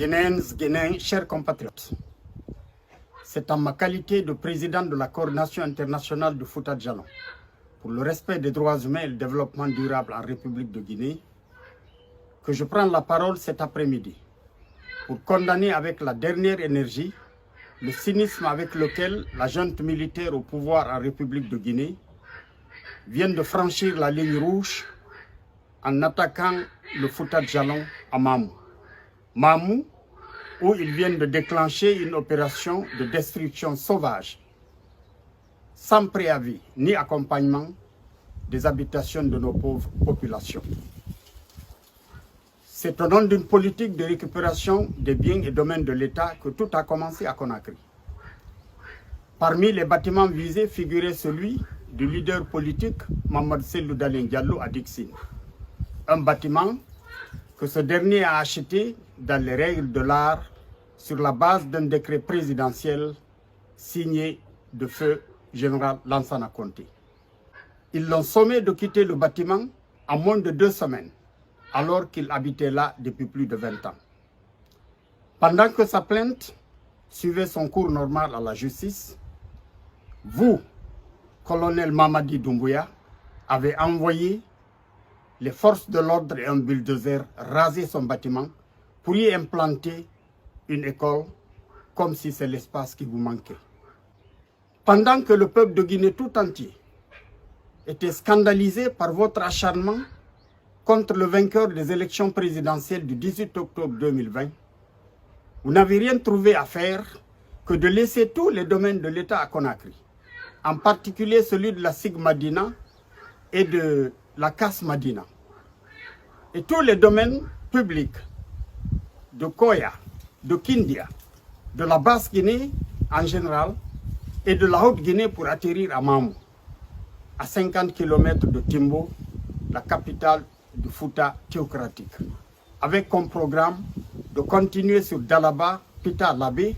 Guinéennes, Guinéens, chers compatriotes, c'est en ma qualité de président de la coordination internationale de Fouta Djallon pour le respect des droits humains et le développement durable en République de Guinée que je prends la parole cet après-midi pour condamner avec la dernière énergie le cynisme avec lequel la junte militaire au pouvoir en République de Guinée vient de franchir la ligne rouge en attaquant le Fouta Djallon à Mamou. Mamou, où ils viennent de déclencher une opération de destruction sauvage, sans préavis ni accompagnement des habitations de nos pauvres populations. C'est au nom d'une politique de récupération des biens et domaines de l'État que tout a commencé à Conakry. Parmi les bâtiments visés figurait celui du leader politique Mamadou Cellou Dalein Diallo à Dixine. Un bâtiment que ce dernier a acheté dans les règles de l'art sur la base d'un décret présidentiel signé de feu général Lansana Conté. Ils l'ont sommé de quitter le bâtiment en moins de 2 semaines, alors qu'il habitait là depuis plus de 20 ans. Pendant que sa plainte suivait son cours normal à la justice, vous, colonel Mamadi Doumbouya, avez envoyé les forces de l'ordre et un bulldozer raser son bâtiment pour y implanter une école comme si c'est l'espace qui vous manquait. Pendant que le peuple de Guinée tout entier était scandalisé par votre acharnement contre le vainqueur des élections présidentielles du 18 octobre 2020, vous n'avez rien trouvé à faire que de laisser tous les domaines de l'État à Conakry, en particulier celui de la SIG Madina et de la CAS Madina, et tous les domaines publics de Koya, de Kindia, de la Basse-Guinée en général et de la Haute-Guinée pour atterrir à Mamou, à 50 km de Timbo, la capitale du Fouta théocratique, avec comme programme de continuer sur Dalaba, Pita Labé,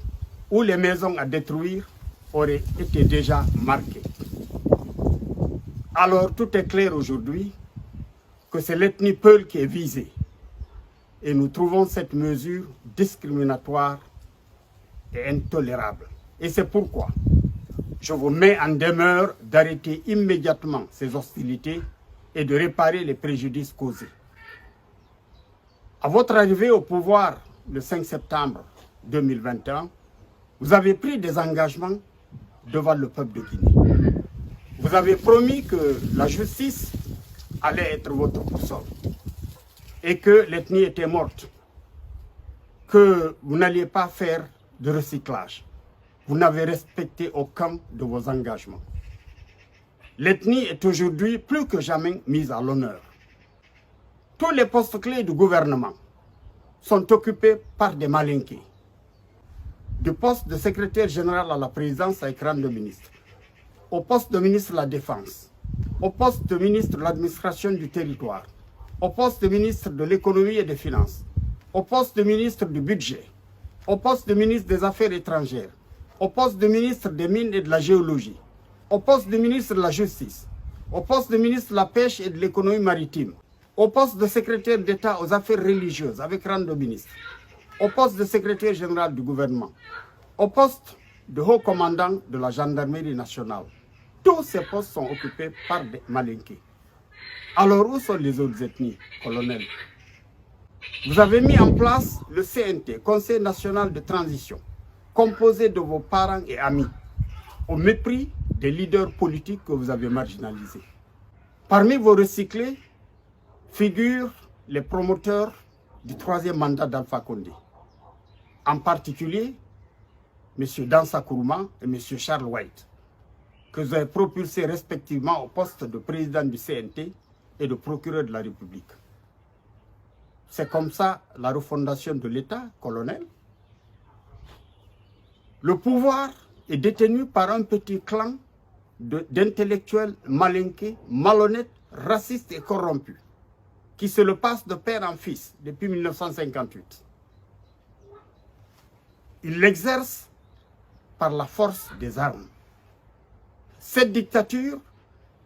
où les maisons à détruire auraient été déjà marquées. Alors tout est clair aujourd'hui que c'est l'ethnie Peul qui est visée. Et nous trouvons cette mesure discriminatoire et intolérable. Et c'est pourquoi je vous mets en demeure d'arrêter immédiatement ces hostilités et de réparer les préjudices causés. À votre arrivée au pouvoir le 5 septembre 2021, vous avez pris des engagements devant le peuple de Guinée. Vous avez promis que la justice allait être votre boussole et que l'ethnie était morte, que vous n'alliez pas faire de recyclage. Vous n'avez respecté aucun de vos engagements. L'ethnie est aujourd'hui plus que jamais mise à l'honneur. Tous les postes clés du gouvernement sont occupés par des malinqués. Du poste de secrétaire général à la présidence avec rang de ministre, au poste de ministre de la Défense, au poste de ministre de l'administration du territoire, au poste de ministre de l'économie et des finances, au poste de ministre du budget, au poste de ministre des Affaires étrangères, au poste de ministre des Mines et de la Géologie, au poste de ministre de la Justice, au poste de ministre de la Pêche et de l'économie maritime, au poste de secrétaire d'État aux affaires religieuses avec rang de ministre, au poste de secrétaire général du gouvernement, au poste de haut commandant de la gendarmerie nationale. Tous ces postes sont occupés par des malinqués. Alors où sont les autres ethnies, colonel? Vous avez mis en place le CNT, Conseil national de transition, composé de vos parents et amis, au mépris des leaders politiques que vous avez marginalisés. Parmi vos recyclés figurent les promoteurs du 3e mandat d'Alpha Condé, en particulier M. Dansa Kourouma et M. Charles White, que vous avez propulsés respectivement au poste de président du CNT et de procureur de la République. C'est comme ça la refondation de l'État, colonel. Le pouvoir est détenu par un petit clan d'intellectuels malinqués, malhonnêtes, racistes et corrompus, qui se le passent de père en fils depuis 1958. Ils l'exercent par la force des armes. Cette dictature,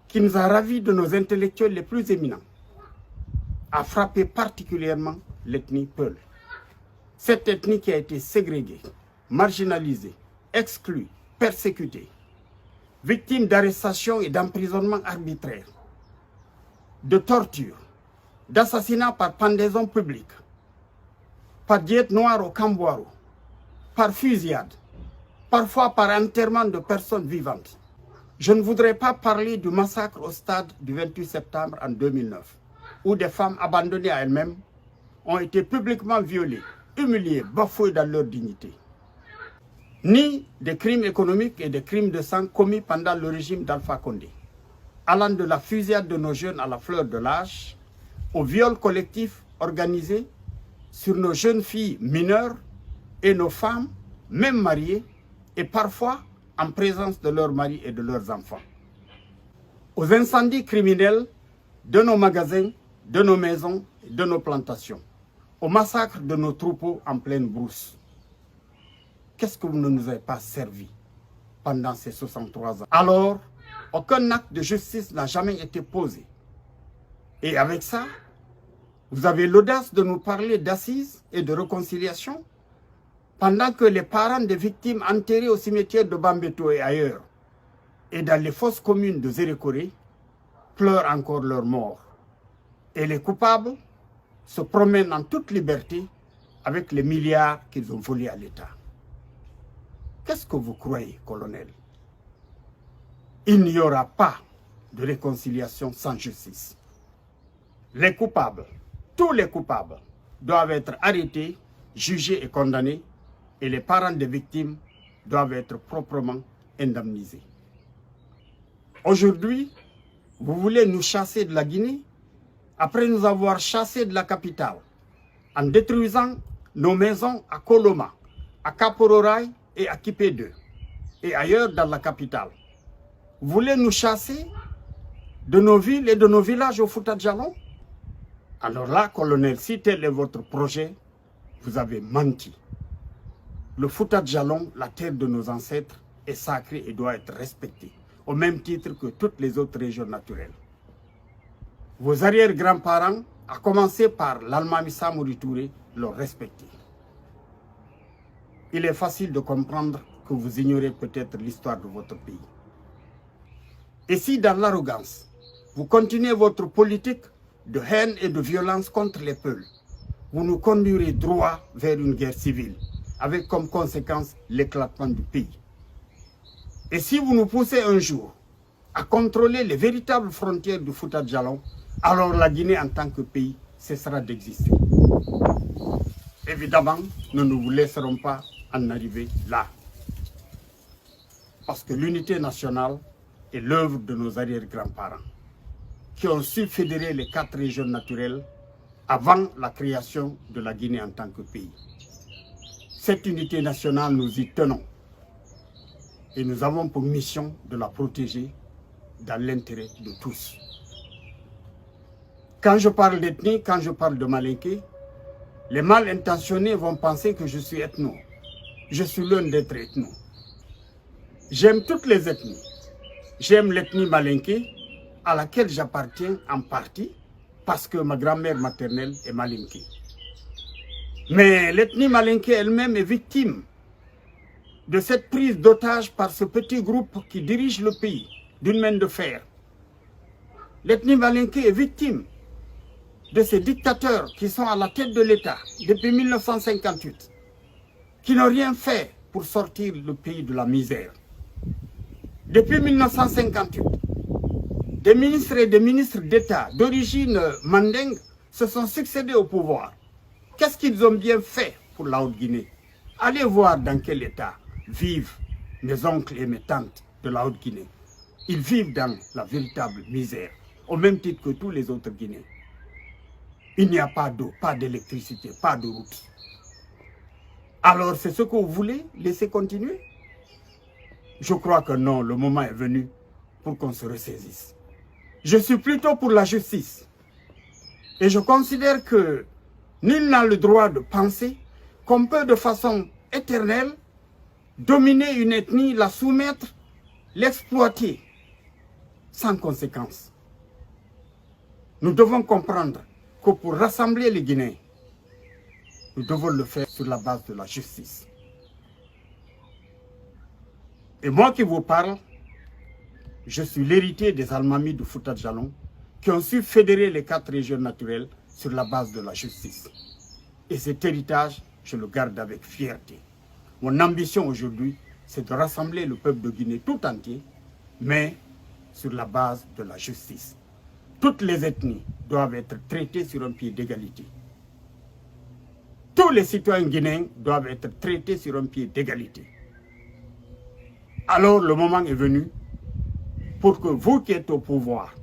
qui nous a ravis de nos intellectuels les plus éminents, a frappé particulièrement l'ethnie Peul. Cette ethnie qui a été ségrégée, marginalisée, exclue, persécutée, victime d'arrestations et d'emprisonnements arbitraires, de torture, d'assassinats par pendaison publique, par diète noire au Cambouaro, par fusillade, parfois par enterrement de personnes vivantes. Je ne voudrais pas parler du massacre au stade du 28 septembre en 2009, où des femmes abandonnées à elles-mêmes ont été publiquement violées, humiliées, bafouées dans leur dignité. Ni des crimes économiques et des crimes de sang commis pendant le régime d'Alpha Condé, allant de la fusillade de nos jeunes à la fleur de l'âge, au viol collectif organisé sur nos jeunes filles mineures et nos femmes, même mariées, et parfois en présence de leurs maris et de leurs enfants. Aux incendies criminels de nos magasins, de nos maisons et de nos plantations, au massacre de nos troupeaux en pleine brousse. Qu'est-ce que vous ne nous avez pas servi pendant ces 63 ans? Alors, aucun acte de justice n'a jamais été posé. Et avec ça, vous avez l'audace de nous parler d'assises et de réconciliation pendant que les parents des victimes enterrées au cimetière de Bambeto et ailleurs, et dans les fosses communes de Zérékoré, pleurent encore leur mort. Et les coupables se promènent en toute liberté avec les milliards qu'ils ont volés à l'État. Qu'est-ce que vous croyez, colonel? Il n'y aura pas de réconciliation sans justice. Les coupables, tous les coupables, doivent être arrêtés, jugés et condamnés, et les parents des victimes doivent être proprement indemnisés. Aujourd'hui, vous voulez nous chasser de la Guinée après nous avoir chassés de la capitale en détruisant nos maisons à Koloma, à Kapororaï et à Kipé 2 et ailleurs dans la capitale. Vous voulez nous chasser de nos villes et de nos villages au Fouta Djallon? Alors là, colonel, si tel est votre projet, vous avez menti. Le Fouta Djallon, la terre de nos ancêtres, est sacrée et doit être respectée, au même titre que toutes les autres régions naturelles. Vos arrière-grands-parents, à commencer par l'Almami Samori Touré, l'ont respecté. Il est facile de comprendre que vous ignorez peut-être l'histoire de votre pays. Et si dans l'arrogance, vous continuez votre politique de haine et de violence contre les peuples, vous nous conduirez droit vers une guerre civile, avec comme conséquence l'éclatement du pays. Et si vous nous poussez un jour à contrôler les véritables frontières du Fouta Djallon, alors la Guinée en tant que pays cessera d'exister. Évidemment, nous ne vous laisserons pas en arriver là. Parce que l'unité nationale est l'œuvre de nos arrière-grands-parents, qui ont su fédérer les 4 régions naturelles avant la création de la Guinée en tant que pays. Cette unité nationale, nous y tenons. Et nous avons pour mission de la protéger dans l'intérêt de tous. Quand je parle d'ethnie, quand je parle de Malinké, les mal intentionnés vont penser que je suis ethno. Je suis l'un d'être ethno. J'aime toutes les ethnies. J'aime l'ethnie Malinké, à laquelle j'appartiens en partie, parce que ma grand-mère maternelle est Malinké. Mais l'ethnie Malinké elle-même est victime de cette prise d'otage par ce petit groupe qui dirige le pays d'une main de fer. L'ethnie Malinké est victime de ces dictateurs qui sont à la tête de l'État depuis 1958, qui n'ont rien fait pour sortir le pays de la misère. Depuis 1958, des ministres et des ministres d'État d'origine mandingue se sont succédés au pouvoir. Qu'est-ce qu'ils ont bien fait pour la Haute-Guinée? Allez voir dans quel état vivent mes oncles et mes tantes de la Haute-Guinée. Ils vivent dans la véritable misère, au même titre que tous les autres Guinéens. Il n'y a pas d'eau, pas d'électricité, pas de route. Alors c'est ce que vous voulez laisser continuer? Je crois que non, le moment est venu pour qu'on se ressaisisse. Je suis plutôt pour la justice. Et je considère que nul n'a le droit de penser qu'on peut de façon éternelle dominer une ethnie, la soumettre, l'exploiter sans conséquence. Nous devons comprendre que pour rassembler les Guinéens, nous devons le faire sur la base de la justice. Et moi qui vous parle, je suis l'héritier des Almamis de Fouta Djallon qui ont su fédérer les 4 régions naturelles sur la base de la justice. Et cet héritage, je le garde avec fierté. Mon ambition aujourd'hui, c'est de rassembler le peuple de Guinée tout entier, mais sur la base de la justice. Toutes les ethnies doivent être traitées sur un pied d'égalité. Tous les citoyens guinéens doivent être traités sur un pied d'égalité. Alors le moment est venu pour que vous qui êtes au pouvoir,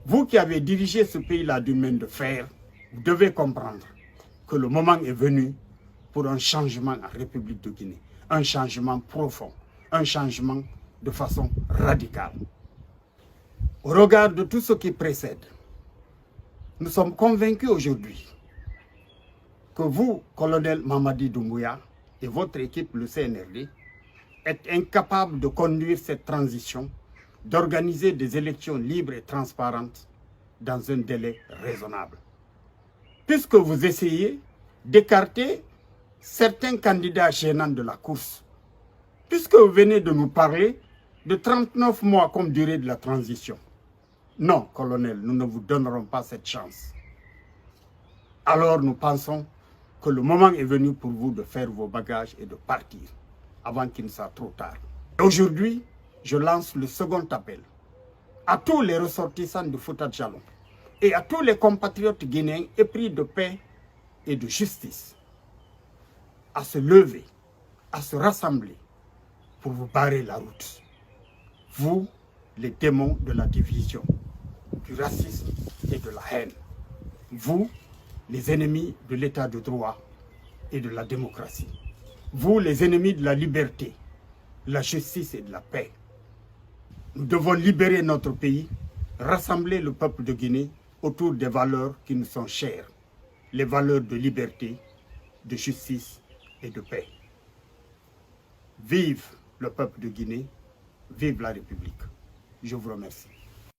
vous qui avez dirigé ce pays-là d'une main de fer, vous devez comprendre que le moment est venu pour un changement en République de Guinée. Un changement profond, un changement de façon radicale. Au regard de tout ce qui précède, nous sommes convaincus aujourd'hui que vous, colonel Mamadi Doumbouya, et votre équipe, le CNRD, êtes incapables de conduire cette transition, d'organiser des élections libres et transparentes dans un délai raisonnable. Puisque vous essayez d'écarter certains candidats gênants de la course, puisque vous venez de nous parler de 39 mois comme durée de la transition. Non, colonel, nous ne vous donnerons pas cette chance. Alors nous pensons que le moment est venu pour vous de faire vos bagages et de partir avant qu'il ne soit trop tard. Aujourd'hui, je lance le second appel à tous les ressortissants de Fouta Djallon et à tous les compatriotes guinéens épris de paix et de justice à se lever, à se rassembler pour vous barrer la route. Vous, les démons de la division, du racisme et de la haine. Vous, les ennemis de l'état de droit et de la démocratie. Vous, les ennemis de la liberté, de la justice et de la paix. Nous devons libérer notre pays, rassembler le peuple de Guinée autour des valeurs qui nous sont chères. Les valeurs de liberté, de justice et de paix. Vive le peuple de Guinée, vive la République. Je vous remercie.